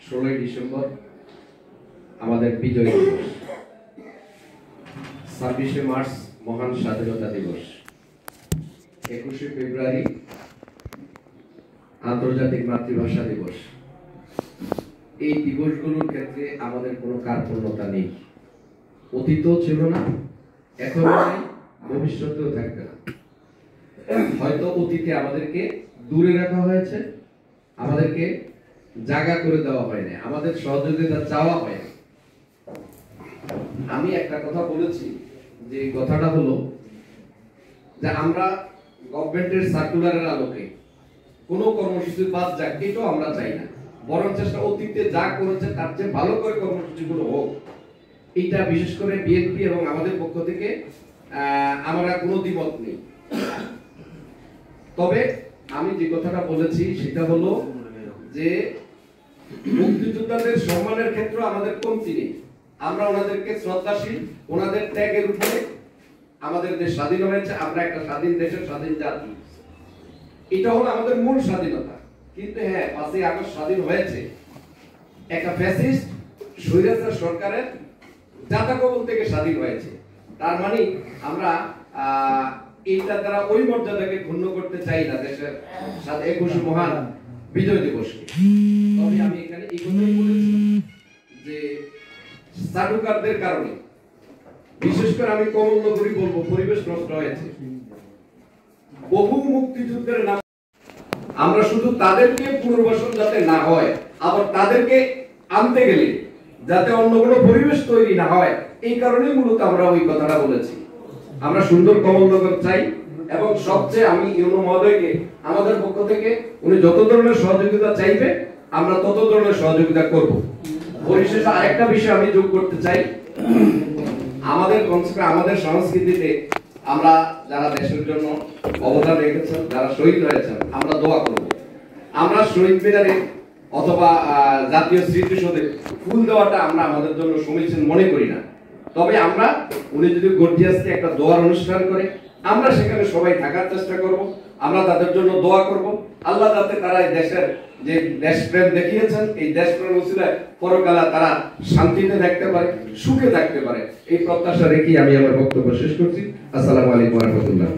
16ই December আমাদের বিজয় দিবস, 26শে March মহান স্বাধীনতা দিবস, 21শে ফেব্রুয়ারি আন্তর্জাতিক মাতৃভাষা দিবস। এই দিবসগুলোর ক্ষেত্রে আমাদের কোনো কার্পণ্যতা নেই। অতীতও ছিল না, এখনো নাই, ভবিষ্যতেও থাকবে না। হয়তো অতীতে আমাদেরকে দূরে রাখা হয়েছে, আমাদেরকে জায়গা করে দেওয়া হয়নি, আমাদের সহযোগিতা চাওয়া হয়নি। আমি একটা কথা বলেছি, যে কথাটা হলো যে আমরা গভর্নমেন্টের সার্কুলারের আলোকে কোনো কর্মসূচি বাদ যাক, এটাও আমরা চাই না। বরং চেষ্টা অতীতে যা করেছে তার চেয়ে ভালো করে কর্মসূচিগুলো হোক, এটা বিশেষ করে বিএনপি এবং আমাদের পক্ষ থেকে আমরা কোনো দ্বিমত নেই। তবে আমি যে কথাটা বলেছি সেটা হলো যে মুক্তিযোদ্ধাদের সম্মানের ক্ষেত্রে আমাদের কমতি নেই। আমরা ওনাদেরকে শ্রদ্ধাশীল, ওনাদের ত্যাগের উপরে আমাদের দেশ স্বাধীন হয়েছে। আমরা একটা স্বাধীন দেশের স্বাধীন জাতি, এটা হলো আমাদের মূল স্বাধীনতা। কিন্তু হ্যাঁ, 5ই আগস্ট স্বাধীন হয়েছে একটা ফ্যাসিস্ট স্বৈরাচার সরকারের জাতাকবল থেকে স্বাধীন হয়েছে। তার মানে আমরা এইটা দ্বারা ওই মর্যাদাকে ক্ষুণ্ণ করতে চাই না দেশের 21শে মহান বিজয় দিবসকে। তবে আমি এখানে এই কথাই বলেছি যে চাটুকারদের কারণে, বিশেষ করে আমি কমলনগরী বলবো, পরিবেশ নষ্ট হয়েছে। বহু মুক্তিযুদ্ধের নাম আমরা শুধু তাদেরকে পুনর্বাসন যাতে না হয়, আবার তাদেরকে আনতে গেলে যাতে অন্য কোনো পরিবেশ তৈরি না হয়, এই কারণেই মূলত আমরা ওই কথাটা বলেছি। আমরা সুন্দর কমলনগর চাই, এবং সবচেয়ে আমি ইউনো মহোদয়কে আমাদের পক্ষ থেকে উনি যত ধরনের সহযোগিতা চাইবে আমরা তত ধরনের সহযোগিতা করব। পরিশেষে আরেকটা বিষয় আমি যোগ করতে চাই, আমাদের কনসেপ্টে, আমাদের সংস্কৃতিতে আমরা যারা দেশের জন্য অবদান রেখেছেন, যারা শহীদ হয়েছেন, আমরা দোয়া করব। আমরা শহীদ মিনারে অথবা জাতীয় স্মৃতিসৌধে ফুল দেওয়াটা আমরা আমাদের জন্য সমীচীন মনে করি না। তবে আমরা উনি যদি গর্জিয়াসলি একটা দোয়ার অনুষ্ঠান করে, আমরা সেখানে সবাই থাকার চেষ্টা করব। আমরা তাদের জন্য দোয়া করব, আল্লাহ যাতে তারা এই দেশের যে দেশপ্রেম দেখিয়েছেন, এই দেশপ্রেম উসিলায় পরকালে তারা শান্তিতে থাকতে পারে, সুখে থাকতে পারে, এই প্রত্যাশা রেখে আমি আমার বক্তব্য শেষ করছি। আসসালামু আলাইকুম ওয়া রাহমাতুল্লাহ।